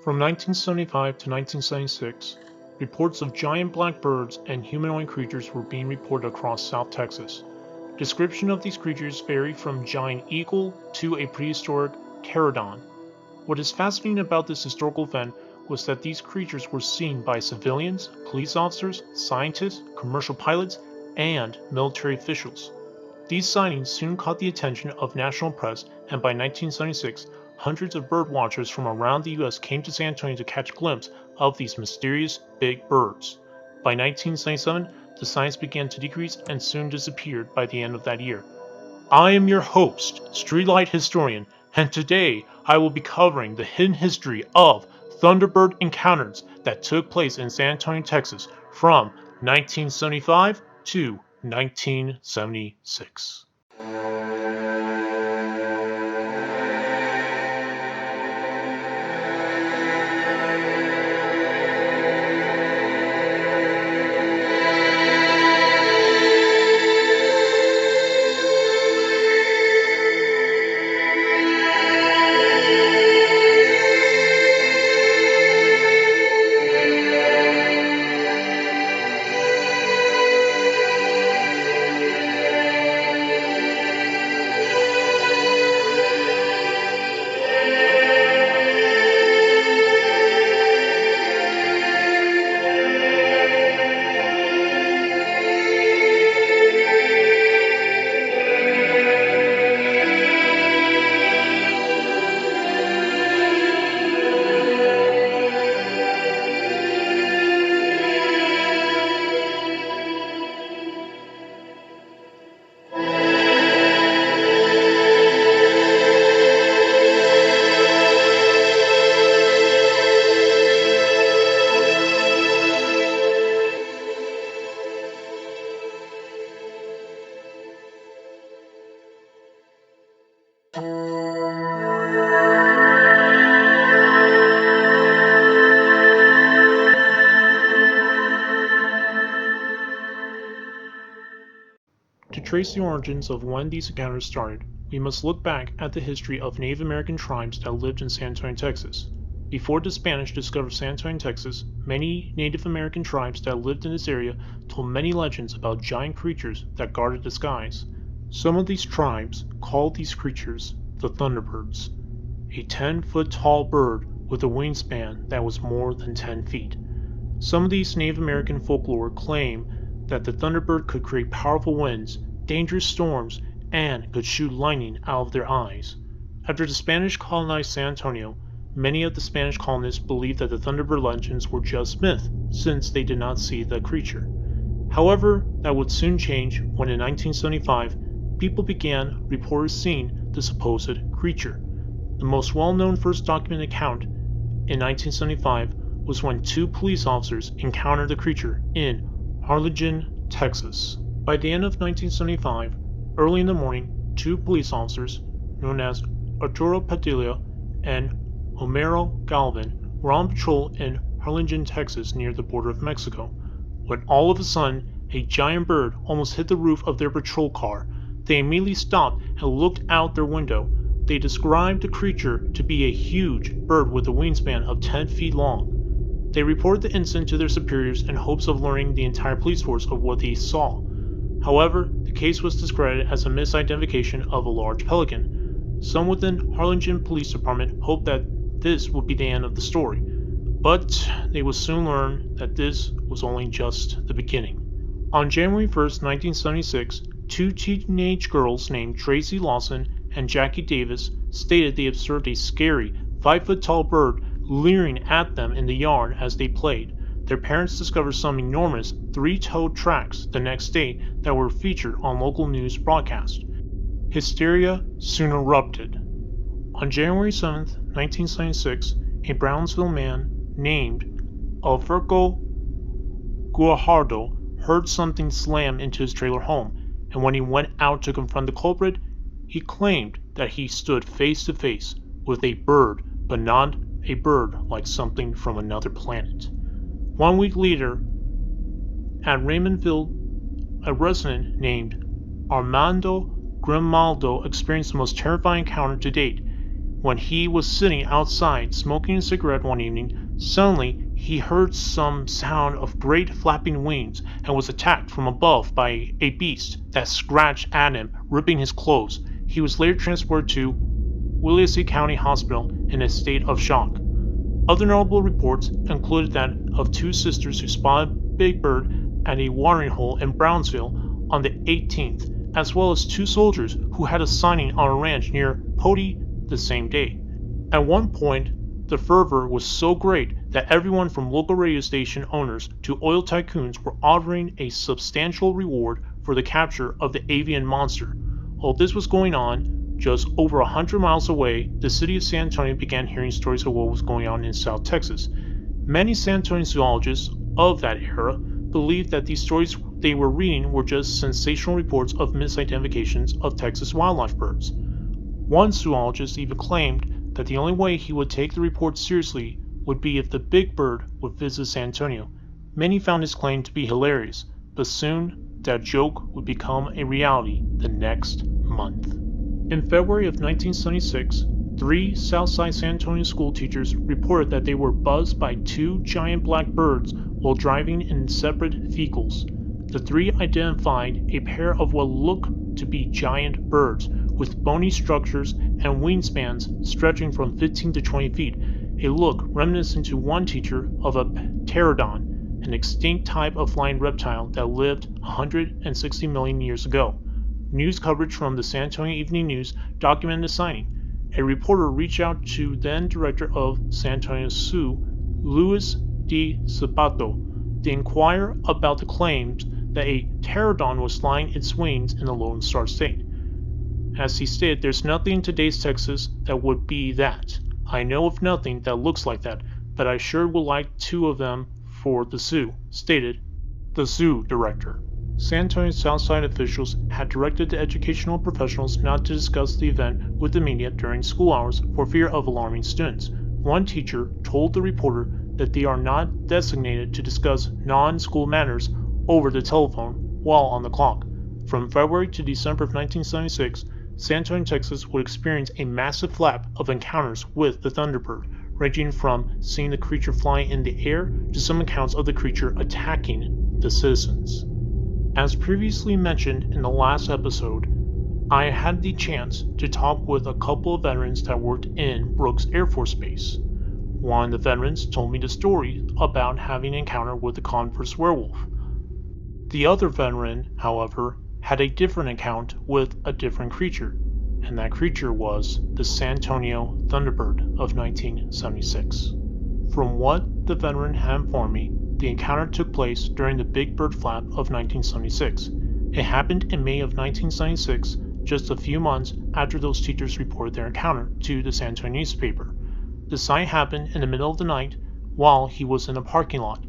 From 1975 to 1976, reports of giant black birds and humanoid creatures were being reported across South Texas. Description of these creatures vary from giant eagle to a prehistoric pteranodon. What is fascinating about this historical event was that these creatures were seen by civilians, police officers, scientists, commercial pilots, and military officials. These sightings soon caught the attention of national press, and by 1976, hundreds of birdwatchers from around the US came to San Antonio to catch a glimpse of these mysterious big birds. By 1977, the sightings began to decrease and soon disappeared by the end of that year. I am your host, Streetlight Historian, and today I will be covering the hidden history of Thunderbird encounters that took place in San Antonio, Texas from 1975 to 1976. To trace the origins of when these encounters started, we must look back at the history of Native American tribes that lived in San Antonio, Texas. Before the Spanish discovered San Antonio, Texas, many Native American tribes that lived in this area told many legends about giant creatures that guarded the skies. Some of these tribes called these creatures the Thunderbirds, a 10-foot tall bird with a wingspan that was more than 10 feet. Some of these Native American folklore claim that the Thunderbird could create powerful winds, dangerous storms, and could shoot lightning out of their eyes. After the Spanish colonized San Antonio, many of the Spanish colonists believed that the Thunderbird legends were just myth, since they did not see the creature. However, that would soon change when in 1975, people began reporting seeing the supposed creature. The most well-known first documented account in 1975 was when two police officers encountered the creature in Harlingen, Texas. By the end of 1975, early in the morning, two police officers, known as Arturo Padilla and Homero Galvin, were on patrol in Harlingen, Texas, near the border of Mexico, when all of a sudden, a giant bird almost hit the roof of their patrol car. They immediately stopped and looked out their window. They described the creature to be a huge bird with a wingspan of 10 feet long. They reported the incident to their superiors in hopes of learning the entire police force of what they saw. However, the case was discredited as a misidentification of a large pelican. Some within Harlingen Police Department hoped that this would be the end of the story, but they would soon learn that this was only just the beginning. On January 1st, 1976, two teenage girls named Tracy Lawson and Jackie Davis stated they observed a scary 5-foot-tall bird leering at them in the yard as they played. Their parents discovered some enormous 3-toed tracks the next day that were featured on local news broadcasts. Hysteria soon erupted. On January 7, 1976, a Brownsville man named Alberto Guajardo heard something slam into his trailer home, and when he went out to confront the culprit, he claimed that he stood face to face with a bird, but not a bird like something from another planet. 1 week later, at Raymondville, a resident named Armando Grimaldo experienced the most terrifying encounter to date. When he was sitting outside smoking a cigarette one evening, suddenly he heard some sound of great flapping wings and was attacked from above by a beast that scratched at him, ripping his clothes. He was later transported to Willacy County Hospital in a state of shock. Other notable reports included that of two sisters who spotted Big Bird at a watering hole in Brownsville on the 18th, as well as two soldiers who had a sighting on a ranch near Pody the same day. At one point, the fervor was so great that everyone from local radio station owners to oil tycoons were offering a substantial reward for the capture of the avian monster. While this was going on, just over 100 miles away, the city of San Antonio began hearing stories of what was going on in South Texas. Many San Antonio zoologists of that era believed that these stories they were reading were just sensational reports of misidentifications of Texas wildlife birds. One zoologist even claimed that the only way he would take the reports seriously would be if the Big Bird would visit San Antonio. Many found his claim to be hilarious, but soon that joke would become a reality the next month. In February of 1976, 3 Southside San Antonio school teachers reported that they were buzzed by 2 giant black birds while driving in separate vehicles. The 3 identified a pair of what looked to be giant birds with bony structures and wingspans stretching from 15 to 20 feet, a look reminiscent to one teacher of a Pteranodon, an extinct type of flying reptile that lived 160 million years ago. News coverage from the San Antonio Evening News documented the sighting. A reporter reached out to then director of San Antonio Zoo, Luis D. Sabato, to inquire about the claims that a pteranodon was flying its wings in the Lone Star State. As he stated, there's nothing in today's Texas that would be that. I know of nothing that looks like that, but I sure would like 2 of them for the zoo, stated the zoo director. San Antonio Southside officials had directed the educational professionals not to discuss the event with the media during school hours for fear of alarming students. One teacher told the reporter that they are not designated to discuss non-school matters over the telephone while on the clock. From February to December of 1976, San Antonio, Texas would experience a massive flap of encounters with the Thunderbird, ranging from seeing the creature flying in the air to some accounts of the creature attacking the citizens. As previously mentioned in the last episode, I had the chance to talk with a couple of veterans that worked in Brooks Air Force Base. One of the veterans told me the story about having an encounter with the Converse werewolf. The other veteran, however, had a different account with a different creature, and that creature was the San Antonio Thunderbird of 1976. From what the veteran had informed me, the encounter took place during the Big Bird Flap of 1976. It happened in May of 1976, just a few months after those teachers reported their encounter to the San Antonio newspaper. The sight happened in the middle of the night while he was in a parking lot.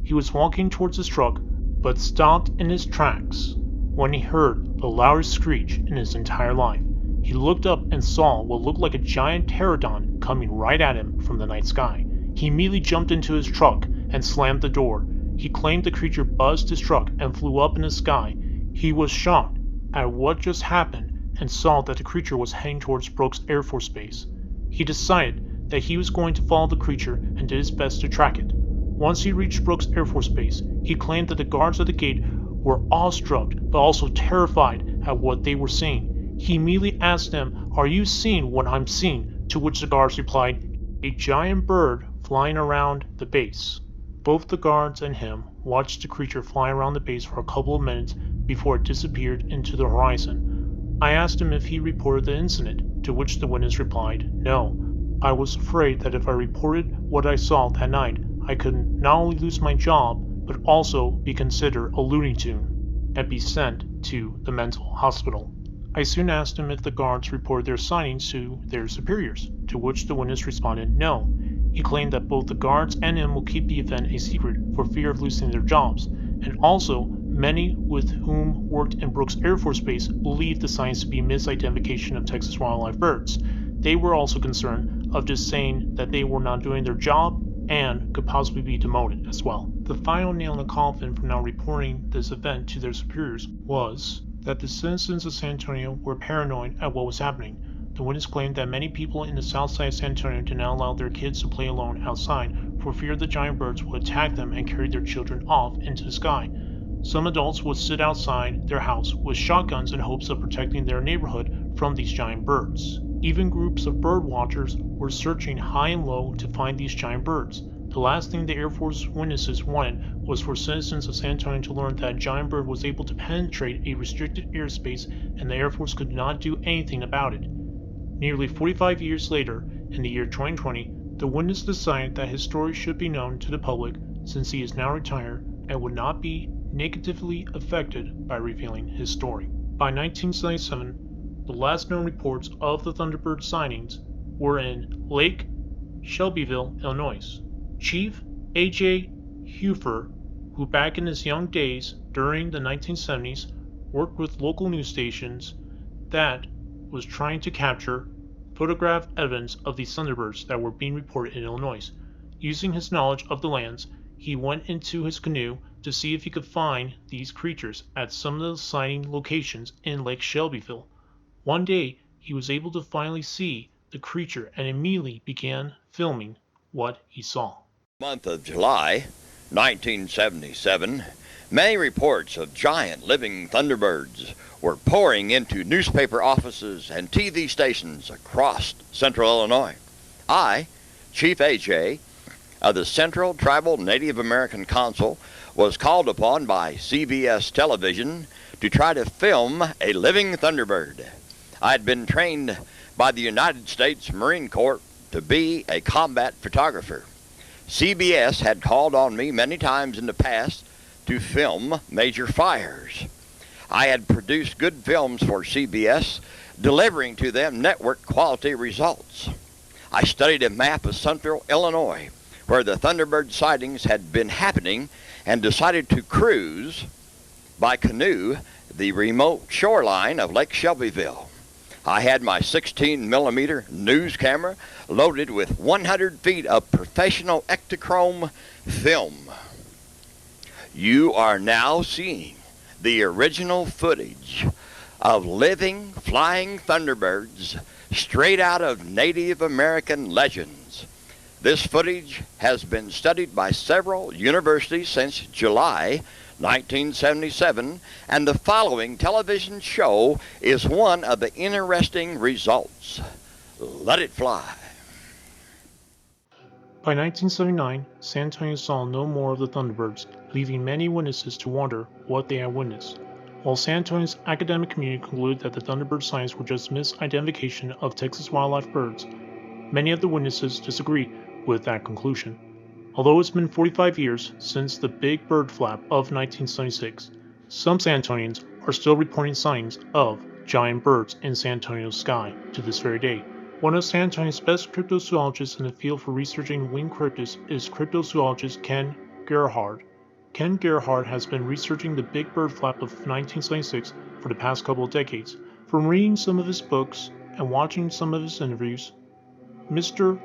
He was walking towards his truck, but stopped in his tracks when he heard the loudest screech in his entire life. He looked up and saw what looked like a giant pteranodon coming right at him from the night sky. He immediately jumped into his truck and slammed the door. He claimed the creature buzzed his truck and flew up in the sky. He was shocked at what just happened and saw that the creature was heading towards Brooks Air Force Base. He decided that he was going to follow the creature and did his best to track it. Once he reached Brooks Air Force Base, he claimed that the guards at the gate were awestruck but also terrified at what they were seeing. He immediately asked them, "Are you seeing what I'm seeing?" To which the guards replied, "A giant bird flying around the base." Both the guards and him watched the creature fly around the base for a couple of minutes before it disappeared into the horizon. I asked him if he reported the incident, to which the witness replied, "No. I was afraid that if I reported what I saw that night, I could not only lose my job, but also be considered a Looney Tune and be sent to the mental hospital." I soon asked him if the guards reported their sightings to their superiors, to which the witness responded, "No." He claimed that both the guards and him will keep the event a secret for fear of losing their jobs, and also many with whom worked in Brooks Air Force Base believed the sightings to be misidentification of Texas wildlife birds. They were also concerned of just saying that they were not doing their job and could possibly be demoted as well. The final nail in the coffin for now reporting this event to their superiors was that the citizens of San Antonio were paranoid at what was happening. the witness claimed that many people in the south side of San Antonio did not allow their kids to play alone outside for fear the giant birds would attack them and carry their children off into the sky. Some adults would sit outside their house with shotguns in hopes of protecting their neighborhood from these giant birds. Even groups of bird watchers were searching high and low to find these giant birds. The last thing the Air Force witnesses wanted was for citizens of San Antonio to learn that a giant bird was able to penetrate a restricted airspace and the Air Force could not do anything about it. Nearly 45 years later, in the year 2020, the witness decided that his story should be known to the public since he is now retired and would not be negatively affected by revealing his story. By 1977, the last known reports of the Thunderbird sightings were in Lake Shelbyville, Illinois. Chief A.J. Hufer, who back in his young days during the 1970s worked with local news stations that was trying to capture photographed evidence of these Thunderbirds that were being reported in Illinois. Using his knowledge of the lands, he went into his canoe to see if he could find these creatures at some of the sighting locations in Lake Shelbyville. One day, he was able to finally see the creature and immediately began filming what he saw. Month of July 1977, many reports of giant living Thunderbirds were pouring into newspaper offices and TV stations across central Illinois. I, Chief A.J. of the Central Tribal Native American Council, was called upon by CBS television to try to film a living Thunderbird. I had been trained by the United States Marine Corps to be a combat photographer. CBS had called on me many times in the past to film major fires. I had produced good films for CBS, delivering to them network quality results. I studied a map of central Illinois where the Thunderbird sightings had been happening and decided to cruise by canoe the remote shoreline of Lake Shelbyville. I had my 16mm news camera loaded with 100 feet of professional Ektachrome film. You are now seeing the original footage of living flying Thunderbirds straight out of Native American legends. This footage has been studied by several universities since July 1977, and the following television show is one of the interesting results. Let it fly. By 1979, San Antonio saw no more of the Thunderbirds, leaving many witnesses to wonder what they had witnessed. While San Antonio's academic community concluded that the Thunderbird sightings were just misidentification of Texas wildlife birds, many of the witnesses disagreed with that conclusion. Although it's been 45 years since the Big Bird Flap of 1976, some San Antonians are still reporting sightings of giant birds in San Antonio's sky to this very day. One of San Antonio's best cryptozoologists in the field for researching winged cryptids is cryptozoologist Ken Gerhard. Ken Gerhard has been researching the Big Bird Flap of 1976 for the past couple of decades. From reading some of his books and watching some of his interviews, Mr.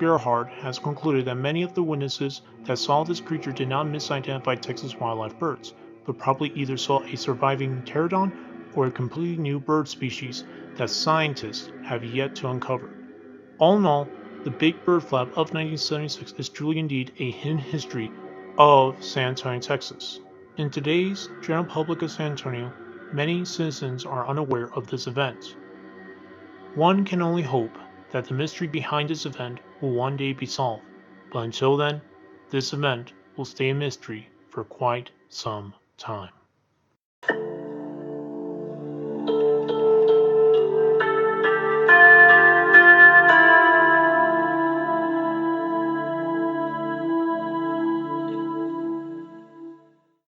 Gerhard has concluded that many of the witnesses that saw this creature did not misidentify Texas wildlife birds, but probably either saw a surviving pteranodon or a completely new bird species that scientists have yet to uncover. All in all, the Big Bird Flap of 1976 is truly indeed a hidden history of San Antonio, Texas. In today's general public of San Antonio, many citizens are unaware of this event. One can only hope that the mystery behind this event will one day be solved, but until then, this event will stay a mystery for quite some time.